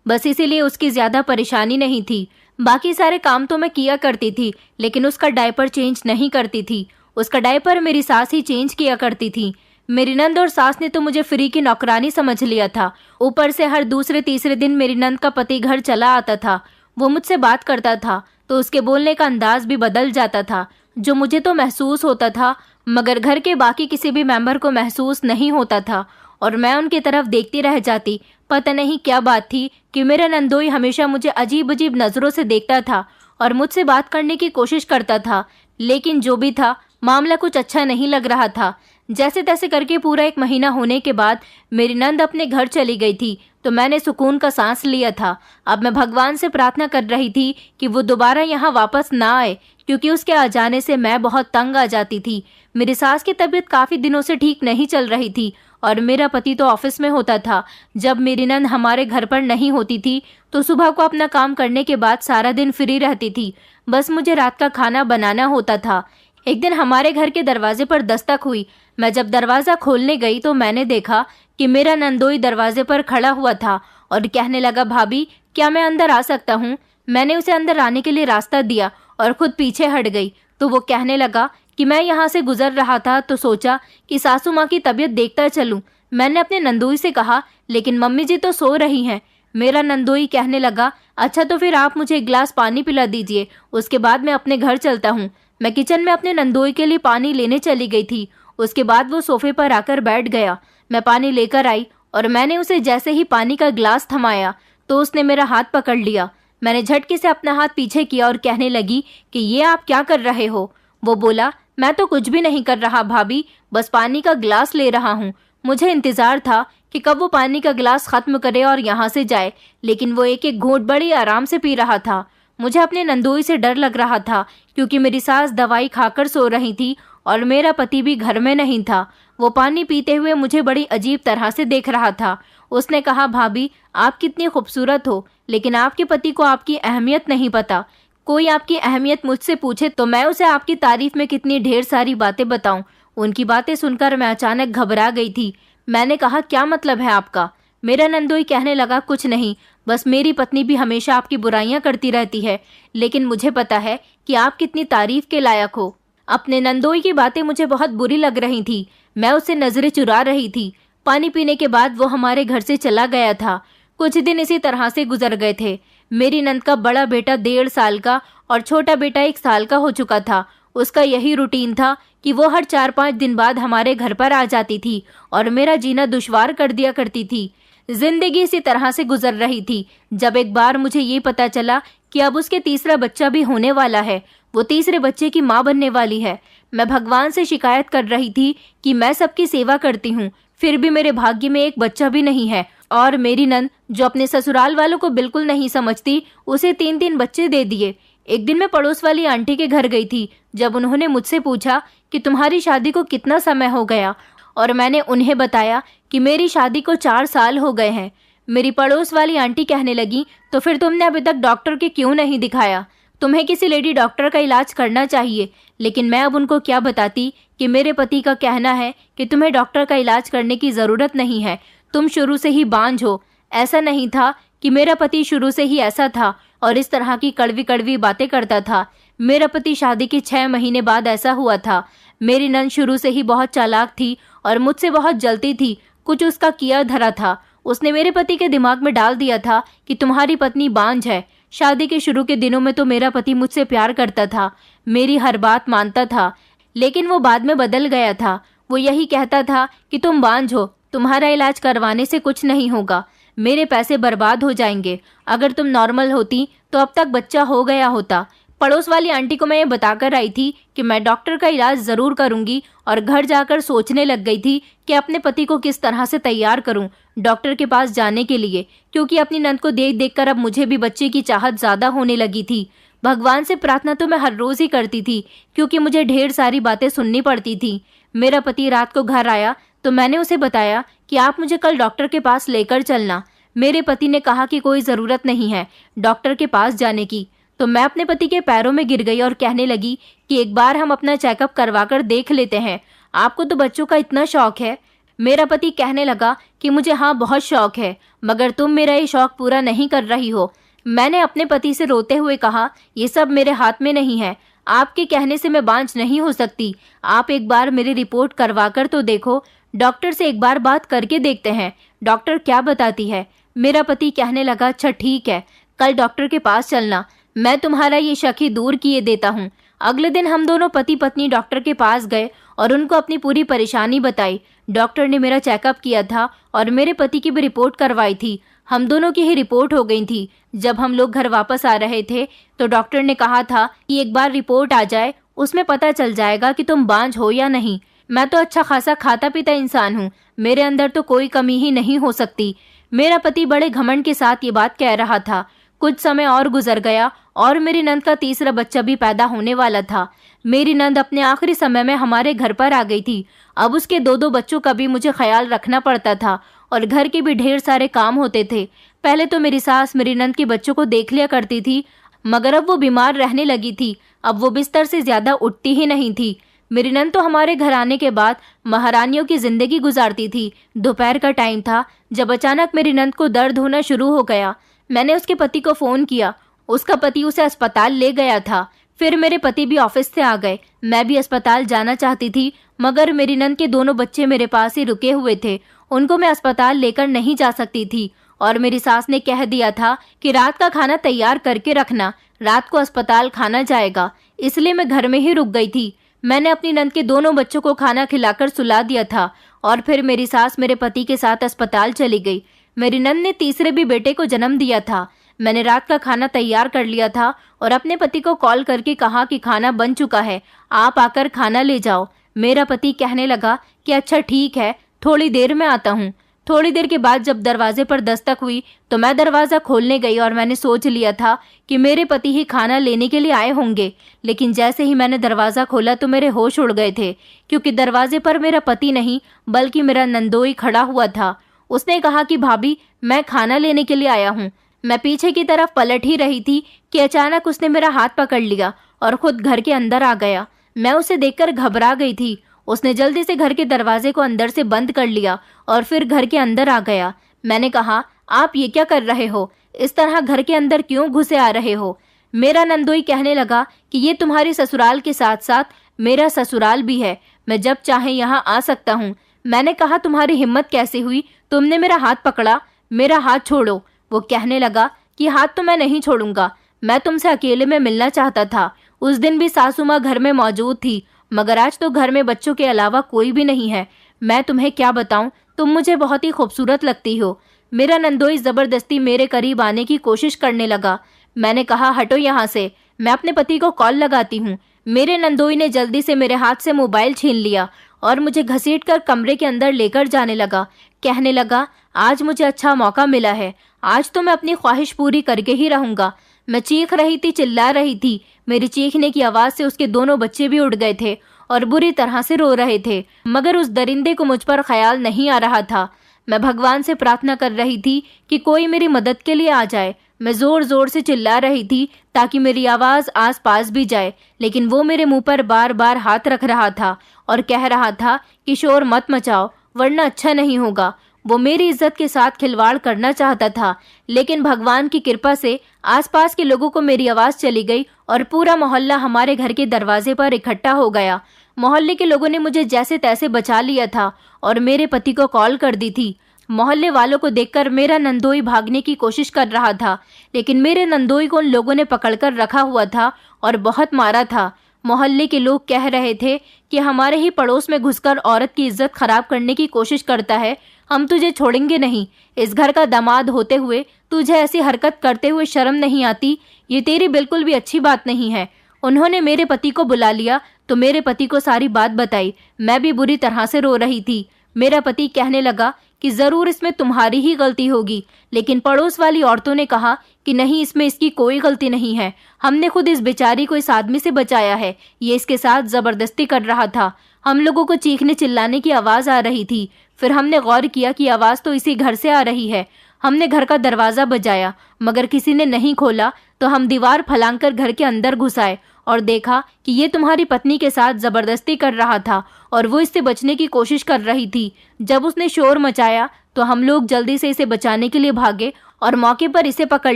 बस इसीलिए उसकी ज्यादा परेशानी नहीं थी। बाकी सारे काम तो मैं किया करती थी, लेकिन उसका डायपर चेंज नहीं करती थी। उसका डायपर मेरी सास ही चेंज किया करती थी। मेरी नंद और सास ने तो मुझे फ्री की नौकरानी समझ लिया था। ऊपर से हर दूसरे तीसरे दिन मेरी नंद का पति घर चला आता था। वो मुझसे बात करता था तो उसके बोलने का अंदाज भी बदल जाता था, जो मुझे तो महसूस होता था मगर घर के बाकी किसी भी मेंबर को महसूस नहीं होता था, और मैं उनकी तरफ देखती रह जाती। पता नहीं क्या बात थी कि मेरा नंदोई हमेशा मुझे अजीब अजीब नज़रों से देखता था और मुझसे बात करने की कोशिश करता था, लेकिन जो भी था मामला कुछ अच्छा नहीं लग रहा था। जैसे तैसे करके पूरा 1 महीना होने के बाद मेरी नंद अपने घर चली गई थी तो मैंने सुकून का सांस लिया था। अब मैं भगवान से प्रार्थना कर रही थी कि वो दोबारा यहाँ वापस ना आए, क्योंकि उसके आ जाने से मैं बहुत तंग आ जाती थी। मेरी सास की तबीयत काफ़ी दिनों से ठीक नहीं चल रही थी और मेरा पति तो ऑफिस में होता था। जब मेरी नंद हमारे घर पर नहीं होती थी तो सुबह को अपना काम करने के बाद सारा दिन फ्री रहती थी। बस मुझे रात का खाना बनाना होता था। एक दिन हमारे घर के दरवाजे पर दस्तक हुई। मैं जब दरवाज़ा खोलने गई तो मैंने देखा कि मेरा नंदोई दरवाजे पर खड़ा हुआ था और कहने लगा, भाभी क्या मैं अंदर आ सकता हूँ? मैंने उसे अंदर आने के लिए रास्ता दिया और खुद पीछे हट गई तो वो कहने लगा कि मैं यहाँ से गुजर रहा था तो सोचा कि सासू माँ की तबीयत देखता चलूँ। मैंने अपने नंदोई से कहा, लेकिन मम्मी जी तो सो रही हैं। मेरा नंदोई कहने लगा, अच्छा तो फिर आप मुझे 1 गिलास पानी पिला दीजिए, उसके बाद मैं अपने घर चलता हूँ। मैं किचन में अपने नंदोई के लिए पानी लेने चली गई थी। उसके बाद वो सोफे पर आकर बैठ गया। मैं पानी लेकर आई और मैंने उसे जैसे ही पानी का गिलास थमाया तो उसने मेरा हाथ पकड़ लिया। मैंने झटके से अपना हाथ पीछे किया और कहने लगी कि ये आप क्या कर रहे हो? वो बोला, मैं तो कुछ भी नहीं कर रहा भाभी, बस पानी का गिलास ले रहा हूँ। मुझे इंतजार था कि कब वो पानी का गिलास खत्म करे और यहाँ से जाए, लेकिन वो एक एक घूंट बड़ी आराम से पी रहा था। मुझे अपने नंदोई से डर लग रहा था, क्योंकि मेरी सास दवाई खाकर सो रही थी और मेरा पति भी घर में नहीं था। वो पानी पीते हुए मुझे बड़ी अजीब तरह से देख रहा था। उसने कहा, भाभी आप कितनी खूबसूरत हो, लेकिन आपके पति को आपकी अहमियत नहीं पता। कोई आपकी अहमियत मुझसे पूछे तो मैं उसे आपकी तारीफ में कितनी ढेर सारी बातें बताऊं। उनकी बातें सुनकर मैं अचानक घबरा गई थी। मैंने कहा, क्या मतलब है आपका? मेरा नंदोई कहने लगा, कुछ नहीं, बस मेरी पत्नी भी हमेशा आपकी बुराइयां करती रहती है, लेकिन मुझे पता है कि आप कितनी तारीफ के लायक हो। अपने नंदोई की बातें मुझे बहुत बुरी लग रही थी। मैं उससे नजरें चुरा रही थी। पानी पीने के बाद वो हमारे घर से चला गया था। कुछ दिन इसी तरह से गुजर गए थे। मेरी नंद का बड़ा बेटा 1.5 साल का और छोटा बेटा 1 साल का हो चुका था। उसका यही रूटीन था कि वो हर 4-5 दिन बाद हमारे घर पर आ जाती थी और मेरा जीना दुश्वार कर दिया करती थी। जिंदगी इसी तरह से गुजर रही थी जब एक बार मुझे ये पता चला कि अब उसके तीसरा बच्चा भी होने वाला है। वो तीसरे बच्चे की माँ बनने वाली है। मैं भगवान से शिकायत कर रही थी कि मैं सबकी सेवा करती हूँ, फिर भी मेरे भाग्य में एक बच्चा भी नहीं है। और मेरी नंद, जो अपने ससुराल वालों को बिल्कुल नहीं समझती, उसे 3-3 बच्चे दे दिए। एक दिन मैं पड़ोस वाली आंटी के घर गई थी। जब उन्होंने मुझसे पूछा कि तुम्हारी शादी को कितना समय हो गया, और मैंने उन्हें बताया कि मेरी शादी को 4 साल हो गए हैं, मेरी पड़ोस वाली आंटी कहने लगी, तो फिर तुमने अभी तक डॉक्टर के क्यों नहीं दिखाया? तुम्हें किसी लेडी डॉक्टर का इलाज करना चाहिए। लेकिन मैं अब उनको क्या बताती कि मेरे पति का कहना है कि तुम्हें डॉक्टर का इलाज करने की ज़रूरत नहीं है, तुम शुरू से ही बांझ हो। ऐसा नहीं था कि मेरा पति शुरू से ही ऐसा था और इस तरह की कड़वी कड़वी बातें करता था। मेरा पति शादी के 6 महीने बाद ऐसा हुआ था। मेरी नंद शुरू से ही बहुत चालाक थी और मुझसे बहुत जलती थी। कुछ उसका किया धरा था। उसने मेरे पति के दिमाग में डाल दिया था कि तुम्हारी पत्नी बांझ है। शादी के शुरू के दिनों में तो मेरा पति मुझसे प्यार करता था, मेरी हर बात मानता था, लेकिन वो बाद में बदल गया था। वो यही कहता था कि तुम बांझ हो, तुम्हारा इलाज करवाने से कुछ नहीं होगा, मेरे पैसे बर्बाद हो जाएंगे। अगर तुम नॉर्मल होती तो अब तक बच्चा हो गया होता। पड़ोस वाली आंटी को मैं ये बताकर आई थी कि मैं डॉक्टर का इलाज ज़रूर करूंगी और घर जाकर सोचने लग गई थी कि अपने पति को किस तरह से तैयार करूं डॉक्टर के पास जाने के लिए, क्योंकि अपनी नंद को देख देख कर अब मुझे भी बच्चे की चाहत ज़्यादा होने लगी थी। भगवान से प्रार्थना तो मैं हर रोज़ ही करती थी, क्योंकि मुझे ढेर सारी बातें सुननी पड़ती थी। मेरा पति रात को घर आया तो मैंने उसे बताया कि आप मुझे कल डॉक्टर के पास लेकर चलना। मेरे पति ने कहा कि कोई ज़रूरत नहीं है डॉक्टर के पास जाने की। तो मैं अपने पति के पैरों में गिर गई और कहने लगी कि एक बार हम अपना चेकअप करवाकर देख लेते हैं, आपको तो बच्चों का इतना शौक है। मेरा पति कहने लगा कि मुझे हाँ बहुत शौक है, मगर तुम मेरा ये शौक पूरा नहीं कर रही हो। मैंने अपने पति से रोते हुए कहा, ये सब मेरे हाथ में नहीं है। आपके कहने से मैं बांझ नहीं हो सकती। आप एक बार मेरी रिपोर्ट करवा कर तो देखो। डॉक्टर से एक बार बात करके देखते हैं, डॉक्टर क्या बताती है। मेरा पति कहने लगा, अच्छा ठीक है, कल डॉक्टर के पास चलना, मैं तुम्हारा ये शक ही दूर किए देता हूँ। अगले दिन हम दोनों पति पत्नी डॉक्टर के पास गए और उनको अपनी पूरी परेशानी बताई। डॉक्टर ने मेरा चेकअप किया था और मेरे पति की भी रिपोर्ट करवाई थी। हम दोनों की ही रिपोर्ट हो गई थी। जब हम लोग घर वापस आ रहे थे तो डॉक्टर ने कहा था कि एक बार रिपोर्ट आ जाए, उसमें पता चल जाएगा कि तुम बांझ हो या नहीं। मैं तो अच्छा खासा खाता पीता इंसान हूँ, मेरे अंदर तो कोई कमी ही नहीं हो सकती। मेरा पति बड़े घमंड के साथ ये बात कह रहा था। कुछ समय और गुजर गया और मेरी नंद का तीसरा बच्चा भी पैदा होने वाला था। मेरी नंद अपने आखिरी समय में हमारे घर पर आ गई थी। अब उसके दो बच्चों का भी मुझे ख्याल रखना पड़ता था और घर के भी ढेर सारे काम होते थे। पहले तो मेरी सास मेरी नंद के बच्चों को देख लिया करती थी, मगर अब वो बीमार रहने लगी थी। अब वो बिस्तर से ज्यादा उठती ही नहीं थी। मेरी नंद तो हमारे घर आने के बाद महारानियों की जिंदगी गुजारती थी। दोपहर का टाइम था जब अचानक मेरी नंद को दर्द होना शुरू हो गया। मैंने उसके पति को फोन किया, उसका पति उसे अस्पताल ले गया था। फिर मेरे पति भी ऑफिस से आ गए। मैं भी अस्पताल जाना चाहती थी, मगर मेरी नंद के दोनों बच्चे मेरे पास ही रुके हुए थे। उनको मैं अस्पताल लेकर नहीं जा सकती थी और मेरी सास ने कह दिया था कि रात का खाना तैयार करके रखना, रात को अस्पताल खाना जाएगा। इसलिए मैं घर में ही रुक गई थी। मैंने अपनी नंद के दोनों बच्चों को खाना खिलाकर सुला दिया था और फिर मेरी सास मेरे पति के साथ अस्पताल चली गई। मेरी नंद ने तीसरे भी बेटे को जन्म दिया था। मैंने रात का खाना तैयार कर लिया था और अपने पति को कॉल करके कहा कि खाना बन चुका है, आप आकर खाना ले जाओ। मेरा पति कहने लगा कि अच्छा ठीक है, थोड़ी देर में आता हूँ। थोड़ी देर के बाद जब दरवाजे पर दस्तक हुई तो मैं दरवाजा खोलने गई और मैंने सोच लिया था कि मेरे पति ही खाना लेने के लिए आए होंगे। लेकिन जैसे ही मैंने दरवाजा खोला तो मेरे होश उड़ गए थे, क्योंकि दरवाजे पर मेरा पति नहीं बल्कि मेरा नंदोई खड़ा हुआ था। उसने कहा कि भाभी, मैं खाना लेने के लिए आया हूँ। मैं पीछे की तरफ पलट ही रही थी कि अचानक उसने मेरा हाथ पकड़ लिया और खुद घर के अंदर आ गया। मैं उसे देखकर घबरा गई थी। उसने जल्दी से घर के दरवाजे को अंदर से बंद कर लिया और फिर घर के अंदर आ गया। मैंने कहा, आप ये क्या कर रहे हो? इस तरह घर के अंदर क्यों घुसे आ रहे हो? मेरा नंदोई कहने लगा कि ये तुम्हारी ससुराल के साथ साथ मेरा ससुराल भी है, मैं जब चाहे यहाँ आ सकता हूँ। मैंने कहा, तुम्हारी हिम्मत कैसे हुई? तुमने मेरा हाथ पकड़ा, मेरा हाथ छोड़ो। वो कहने लगा कि हाथ तो मैं नहीं छोड़ूंगा, मैं तुमसे अकेले में मिलना चाहता था। उस दिन भी सासू माँ घर में मौजूद थी, मगर आज तो घर में बच्चों के अलावा कोई भी नहीं है। मैं तुम्हें क्या बताऊं, तुम मुझे बहुत ही खूबसूरत लगती हो। मेरा नंदोई जबरदस्ती मेरे करीब आने की कोशिश करने लगा। मैंने कहा, हटो यहाँ से, मैं अपने पति को कॉल लगाती हूँ। मेरे नंदोई ने जल्दी से मेरे हाथ से मोबाइल छीन लिया और मुझे घसीटकर कमरे के अंदर लेकर जाने लगा। कहने लगा, आज मुझे अच्छा मौका मिला है, आज तो मैं अपनी ख्वाहिश पूरी करके ही रहूंगा। मैं चीख रही थी, चिल्ला रही थी। मेरी चीखने की आवाज से उसके दोनों बच्चे भी उठ गए थे और बुरी तरह से रो रहे थे, मगर उस दरिंदे को मुझ पर ख्याल नहीं आ रहा था। मैं भगवान से प्रार्थना कर रही थी कि कोई मेरी मदद के लिए आ जाए। मैं जोर जोर से चिल्ला रही थी ताकि मेरी आवाज आस पास भी जाए, लेकिन वो मेरे मुंह पर बार बार हाथ रख रहा था और कह रहा था कि शोर मत मचाओ वरना अच्छा नहीं होगा। वो मेरी इज्जत के साथ खिलवाड़ करना चाहता था, लेकिन भगवान की कृपा से आसपास के लोगों को मेरी आवाज चली गई और पूरा मोहल्ला हमारे घर के दरवाजे पर इकट्ठा हो गया। मोहल्ले के लोगों ने मुझे जैसे तैसे बचा लिया था और मेरे पति को कॉल कर दी थी। मोहल्ले वालों को देखकर मेरा नंदोई भागने की कोशिश कर रहा था, लेकिन मेरे नंदोई को उन लोगों ने पकड़कर रखा हुआ था और बहुत मारा था। मोहल्ले के लोग कह रहे थे कि हमारे ही पड़ोस में घुसकर औरत की इज्जत खराब करने की कोशिश करता है, हम तुझे छोड़ेंगे नहीं। इस घर का दामाद होते हुए तुझे ऐसी हरकत करते हुए शर्म नहीं आती? ये तेरी बिल्कुल भी अच्छी बात नहीं है। उन्होंने मेरे पति को बुला लिया तो मेरे पति को सारी बात बताई। मैं भी बुरी तरह से रो रही थी। मेरा पति कहने लगा कि जरूर इसमें तुम्हारी ही गलती होगी, लेकिन पड़ोस वाली औरतों ने कहा कि नहीं, इसमें इसकी कोई गलती नहीं है, हमने खुद इस बेचारी को इस आदमी से बचाया है, ये इसके साथ जबरदस्ती कर रहा था। हम लोगों को चीखने चिल्लाने की आवाज आ रही थी। फिर हमने गौर किया कि आवाज तो इसी घर से आ रही है। हमने घर का दरवाजा बजाया मगर किसी ने नहीं खोला, तो हम दीवार फलांकर घर के अंदर घुस आए और देखा कि ये तुम्हारी पत्नी के साथ जबरदस्ती कर रहा था और वो इससे बचने की कोशिश कर रही थी। जब उसने शोर मचाया तो हम लोग जल्दी से इसे बचाने के लिए भागे और मौके पर इसे पकड़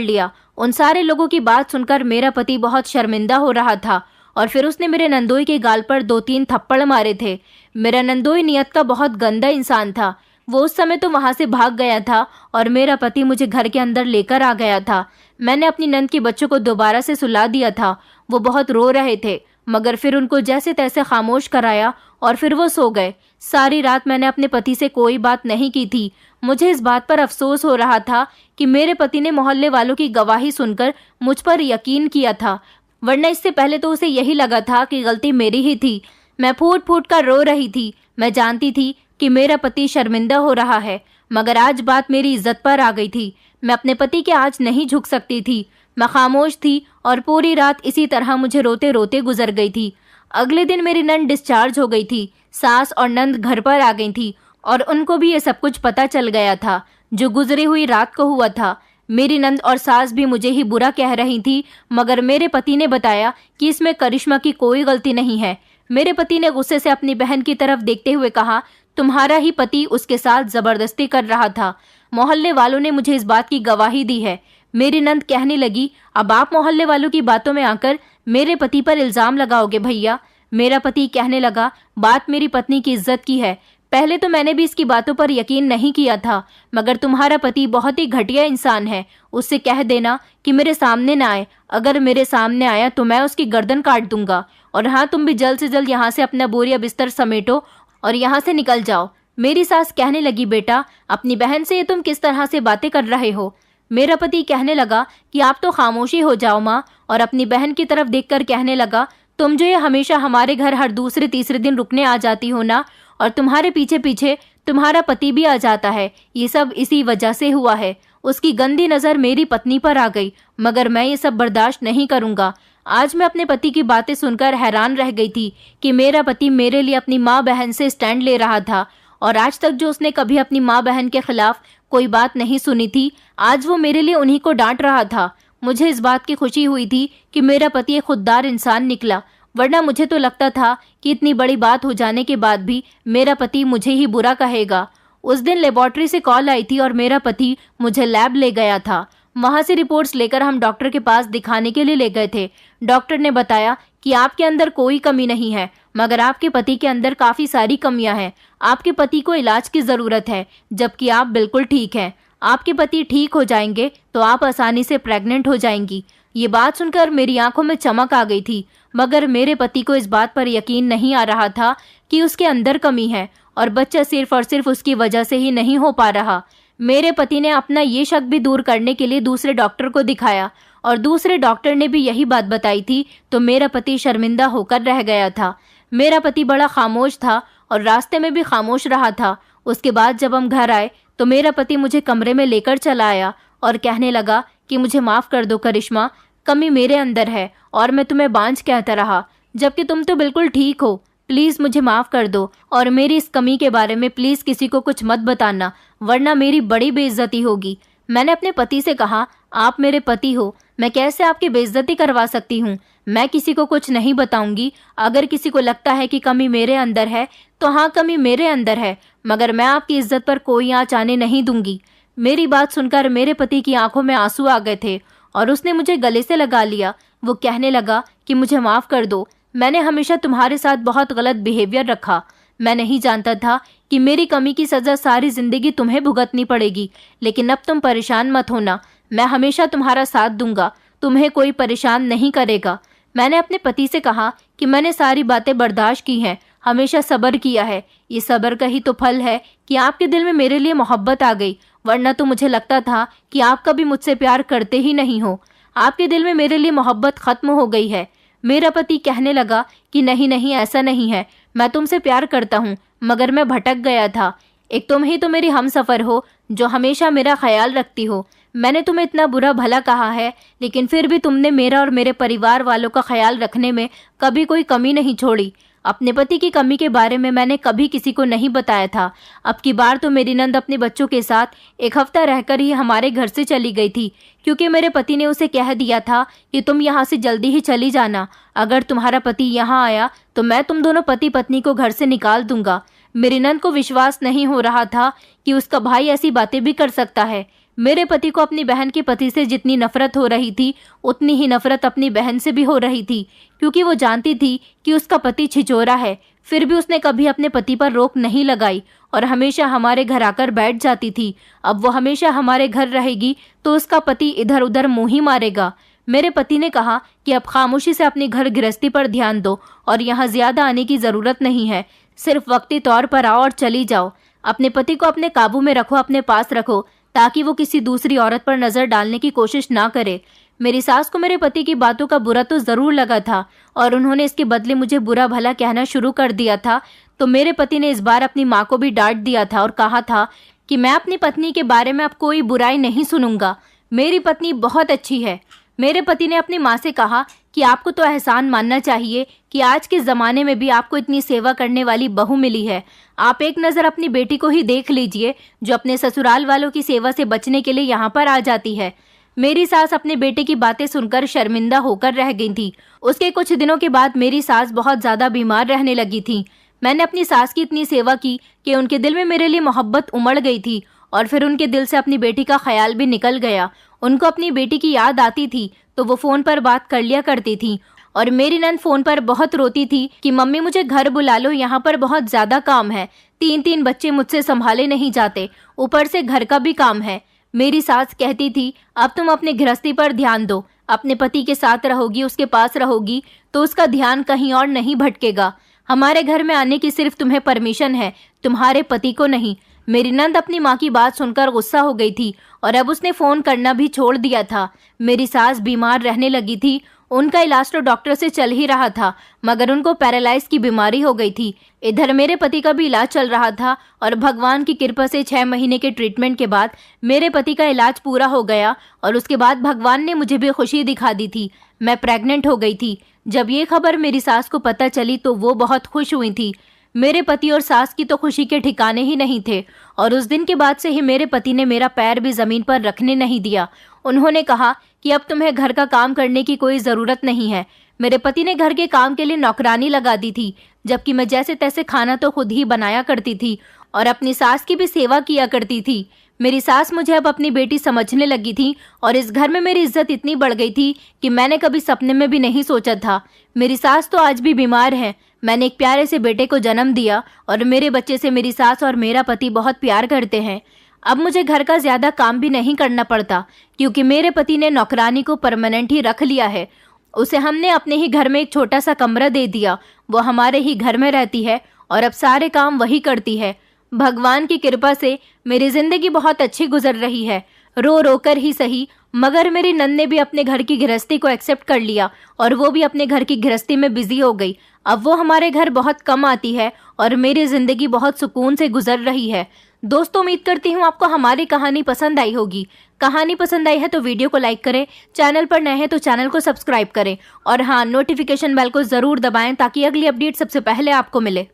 लिया। उन सारे लोगों की बात सुनकर मेरा पति बहुत शर्मिंदा हो रहा था और फिर उसने मेरे नंदोई के गाल पर 2-3 थप्पड़ मारे थे। मेरा नंदोई नियत का बहुत गंदा इंसान था। वो उस समय तो वहां से भाग गया था और मेरा पति मुझे घर के अंदर लेकर आ गया था। मैंने अपनी नंद के बच्चों को दोबारा से सुला दिया था। वो बहुत रो रहे थे, मगर फिर उनको जैसे तैसे खामोश कराया और फिर वो सो गए। सारी रात मैंने अपने पति से कोई बात नहीं की थी। मुझे इस बात पर अफसोस हो रहा था कि मेरे पति ने मोहल्ले वालों की गवाही सुनकर मुझ पर यकीन किया था, वरना इससे पहले तो उसे यही लगा था कि गलती मेरी ही थी। मैं फूट फूट कर रो रही थी। मैं जानती थी कि मेरा पति शर्मिंदा हो रहा है, मगर आज बात मेरी इज्जत पर आ गई थी। मैं अपने पति के आज नहीं झुक सकती थी। मैं खामोश थी और पूरी रात इसी तरह मुझे रोते रोते गुजर गई थी। अगले दिन मेरी नंद डिस्चार्ज हो गई थी। सास और नंद घर पर आ गई थी और उनको भी ये सब कुछ पता चल गया था जो गुजरी हुई रात को हुआ था। मेरी नंद और सास भी मुझे ही बुरा कह रही थी, मगर मेरे पति ने बताया कि इसमें करिश्मा की कोई गलती नहीं है। मेरे पति ने गुस्से से अपनी बहन की तरफ देखते हुए कहा, तुम्हारा ही पति उसके साथ जबरदस्ती कर रहा था। मोहल्ले वालों ने मुझे इस बात की गवाही दी है। मेरी नंद कहने लगी, अब आप मोहल्ले वालों की बातों में आकर मेरे पति पर इल्जाम लगाओगे भैया। मेरा पति कहने लगा, बात मेरी पत्नी की इज्जत की है। पहले तो मैंने भी इसकी बातों पर यकीन नहीं किया था, मगर तुम्हारा पति बहुत ही घटिया इंसान है। उससे कह देना कि मेरे सामने ना आए। अगर मेरे सामने आया तो मैं उसकी गर्दन काट दूंगा। और हाँ, तुम भी जल्द से जल्द यहाँ से अपना बोरिया बिस्तर समेटो और यहाँ से निकल जाओ। मेरी सास कहने लगी, बेटा अपनी बहन से ये तुम किस तरह से बातें कर रहे हो। मेरा पति कहने लगा कि आप तो खामोशी हो जाओ माँ, और अपनी बहन की तरफ देखकर कहने लगा, तुम जो ये हमेशा हमारे घर हर दूसरे तीसरे दिन रुकने आ जाती हो ना, और तुम्हारे पीछे पीछे तुम्हारा पति भी आ जाता है, ये सब इसी वजह से हुआ है। उसकी गंदी नज़र मेरी पत्नी पर आ गई, मगर मैं ये सब बर्दाश्त नहीं करूँगा। आज मैं अपने पति की बातें सुनकर हैरान रह गई थी कि मेरा पति मेरे लिए अपनी माँ बहन से स्टैंड ले रहा था, और आज तक जो उसने कभी अपनी माँ बहन के खिलाफ कोई बात नहीं सुनी थी, आज वो मेरे लिए उन्हीं को डांट रहा था। मुझे इस बात की खुशी हुई थी कि मेरा पति एक खुददार इंसान निकला, वरना मुझे तो लगता था कि इतनी बड़ी बात हो जाने के बाद भी मेरा पति मुझे ही बुरा कहेगा। उस दिन लेबोरेटरी से कॉल आई थी और मेरा पति मुझे लैब ले गया था। वहां से रिपोर्ट्स लेकर हम डॉक्टर के पास दिखाने के लिए ले गए थे। डॉक्टर ने बताया कि आपके अंदर कोई कमी नहीं है, मगर आपके पति के अंदर काफ़ी सारी कमियां हैं। आपके पति को इलाज की ज़रूरत है, जबकि आप बिल्कुल ठीक हैं। आपके पति ठीक हो जाएंगे तो आप आसानी से प्रेग्नेंट हो जाएंगी। ये बात सुनकर मेरी आंखों में चमक आ गई थी, मगर मेरे पति को इस बात पर यकीन नहीं आ रहा था कि उसके अंदर कमी है और बच्चा सिर्फ और सिर्फ उसकी वजह से ही नहीं हो पा रहा। मेरे पति ने अपना ये शक भी दूर करने के लिए दूसरे डॉक्टर को दिखाया, और दूसरे डॉक्टर ने भी यही बात बताई थी, तो मेरा पति शर्मिंदा होकर रह गया था। मेरा पति बड़ा खामोश था और रास्ते में भी खामोश रहा था। उसके बाद जब हम घर आए तो मेरा पति मुझे कमरे में लेकर चला आया और कहने लगा कि मुझे माफ़ कर दो करिश्मा, कमी मेरे अंदर है और मैं तुम्हें बांझ कहता रहा, जबकि तुम तो बिल्कुल ठीक हो। प्लीज़ मुझे माफ़ कर दो और मेरी इस कमी के बारे में प्लीज़ किसी को कुछ मत बताना, वरना मेरी बड़ी बेइज्जती होगी। मैंने अपने पति से कहा, आप मेरे पति हो, मैं कैसे आपकी बेइज्जती करवा सकती हूँ। मैं किसी को कुछ नहीं बताऊंगी। अगर किसी को लगता है कि कमी मेरे अंदर है तो हाँ, कमी मेरे अंदर है, मगर मैं आपकी इज्जत पर कोई आँच आने नहीं दूंगी। मेरी बात सुनकर मेरे पति की आंखों में आंसू आ गए थे और उसने मुझे गले से लगा लिया। वो कहने लगा कि मुझे माफ़ कर दो, मैंने हमेशा तुम्हारे साथ बहुत गलत बिहेवियर रखा। मैं नहीं जानता था कि मेरी कमी की सज़ा सारी ज़िंदगी तुम्हें भुगतनी पड़ेगी, लेकिन अब तुम परेशान मत होना, मैं हमेशा तुम्हारा साथ दूंगा, तुम्हें कोई परेशान नहीं करेगा। मैंने अपने पति से कहा कि मैंने सारी बातें बर्दाश्त की हैं, हमेशा सब्र किया है। ये सब्र का ही तो फल है कि आपके दिल में मेरे लिए मोहब्बत आ गई, वरना तो मुझे लगता था कि आप कभी मुझसे प्यार करते ही नहीं हो। आपके दिल में मेरे लिए मोहब्बत ख़त्म हो गई है। मेरा पति कहने लगा कि नहीं नहीं, ऐसा नहीं है, मैं तुमसे प्यार करता हूँ, मगर मैं भटक गया था। एक तुम ही तो मेरी हमसफ़र हो जो हमेशा मेरा ख्याल रखती हो। मैंने तुम्हें इतना बुरा भला कहा है, लेकिन फिर भी तुमने मेरा और मेरे परिवार वालों का ख्याल रखने में कभी कोई कमी नहीं छोड़ी। अपने पति की कमी के बारे में मैंने कभी किसी को नहीं बताया था। अब की बार तो मेरी नंद अपने बच्चों के साथ एक हफ्ता रहकर ही हमारे घर से चली गई थी, क्योंकि मेरे पति ने उसे कह दिया था कि तुम यहाँ से जल्दी ही चली जाना। अगर तुम्हारा पति यहाँ आया तो मैं तुम दोनों पति पत्नी को घर से निकाल दूंगा। मेरी नंद को विश्वास नहीं हो रहा था कि उसका भाई ऐसी बातें भी कर सकता है। मेरे पति को अपनी बहन के पति से जितनी नफरत हो रही थी उतनी ही नफरत अपनी बहन से भी हो रही थी, क्योंकि वो जानती थी कि उसका पति छिचोरा है। फिर भी उसने कभी अपने पति पर रोक नहीं लगाई और हमेशा हमारे घर आकर बैठ जाती थी। अब वो हमेशा हमारे घर रहेगी तो उसका पति इधर उधर मुंह ही मारेगा। मेरे पति ने कहा कि अब खामोशी से अपनी घर गृहस्थी पर ध्यान दो और यहाँ ज्यादा आने की जरूरत नहीं है, सिर्फ वक्ती तौर पर आओ और चली जाओ। अपने पति को अपने काबू में रखो, अपने पास रखो, ताकि वो किसी दूसरी औरत पर नजर डालने की कोशिश ना करे। मेरी सास को मेरे पति की बातों का बुरा तो जरूर लगा था और उन्होंने इसके बदले मुझे बुरा भला कहना शुरू कर दिया था। तो मेरे पति ने इस बार अपनी माँ को भी डांट दिया था और कहा था कि मैं अपनी पत्नी के बारे में अब कोई बुराई नहीं सुनूंगा, मेरी पत्नी बहुत अच्छी है। मेरे पति ने अपनी माँ से कहा कि आपको तो एहसान मानना चाहिए कि आज के ज़माने में भी आपको इतनी सेवा करने वाली बहू मिली है। आप एक नज़र अपनी बेटी को ही देख लीजिए, जो अपने ससुराल वालों की सेवा से बचने के लिए यहाँ पर आ जाती है। मेरी सास अपने बेटे की बातें सुनकर शर्मिंदा होकर रह गई थी। उसके कुछ दिनों के बाद मेरी सास बहुत ज़्यादा बीमार रहने लगी थी। मैंने अपनी सास की इतनी सेवा की कि उनके दिल में मेरे लिए मोहब्बत उमड़ गई थी और फिर उनके दिल से अपनी बेटी का ख्याल भी निकल गया। उनको अपनी बेटी की याद आती थी तो वो फ़ोन पर बात कर लिया करती थी और मेरी नंद फ़ोन पर बहुत रोती थी कि मम्मी मुझे घर बुला लो, यहाँ पर बहुत ज़्यादा काम है, 3-3 बच्चे मुझसे संभाले नहीं जाते, ऊपर से घर का भी काम है। मेरी सास कहती थी अब तुम अपने गृहस्थी पर ध्यान दो, अपने पति के साथ रहोगी, उसके पास रहोगी तो उसका ध्यान कहीं और नहीं भटकेगा। हमारे घर में आने की सिर्फ तुम्हें परमिशन है, तुम्हारे पति को नहीं। मेरी नंद अपनी माँ की बात सुनकर गुस्सा हो गई थी और अब उसने फ़ोन करना भी छोड़ दिया था। मेरी सास बीमार रहने लगी थी। उनका इलाज तो डॉक्टर से चल ही रहा था, मगर उनको पैरालाइज की बीमारी हो गई थी। इधर मेरे पति का भी इलाज चल रहा था और भगवान की कृपा से 6 महीने के ट्रीटमेंट के बाद मेरे पति का इलाज पूरा हो गया और उसके बाद भगवान ने मुझे भी खुशी दिखा दी थी। मैं प्रेग्नेंट हो गई थी। जब ये खबर मेरी सास को पता चली तो वो बहुत खुश हुई थी। मेरे पति और सास की तो खुशी के ठिकाने ही नहीं थे और उस दिन के बाद से ही मेरे पति ने मेरा पैर भी ज़मीन पर रखने नहीं दिया। उन्होंने कहा कि अब तुम्हें घर का काम करने की कोई ज़रूरत नहीं है। मेरे पति ने घर के काम के लिए नौकरानी लगा दी थी, जबकि मैं जैसे तैसे खाना तो खुद ही बनाया करती थी और अपनी सास की भी सेवा किया करती थी। मेरी सास मुझे अब अपनी बेटी समझने लगी थी और इस घर में मेरी इज्जत इतनी बढ़ गई थी कि मैंने कभी सपने में भी नहीं सोचा था। मेरी सास तो आज भी बीमार है। मैंने एक प्यारे से बेटे को जन्म दिया और मेरे बच्चे से मेरी सास और मेरा पति बहुत प्यार करते हैं। अब मुझे घर का ज़्यादा काम भी नहीं करना पड़ता, क्योंकि मेरे पति ने नौकरानी को परमानेंट ही रख लिया है। उसे हमने अपने ही घर में एक छोटा सा कमरा दे दिया, वो हमारे ही घर में रहती है और अब सारे काम वही करती है। भगवान की कृपा से मेरी ज़िंदगी बहुत अच्छी गुजर रही है, रो रो कर ही सही, मगर मेरी नंद ने भी अपने घर की गृहस्थी को एक्सेप्ट कर लिया और वो भी अपने घर की गृहस्थी में बिजी हो गई। अब वो हमारे घर बहुत कम आती है और मेरी ज़िंदगी बहुत सुकून से गुजर रही है। दोस्तों, उम्मीद करती हूँ आपको हमारी कहानी पसंद आई होगी। कहानी पसंद आई है तो वीडियो को लाइक करें, चैनल पर नए हैं तो चैनल को सब्सक्राइब करें और हाँ, नोटिफिकेशन बेल को ज़रूर दबाएं ताकि अगली अपडेट सबसे पहले आपको मिले।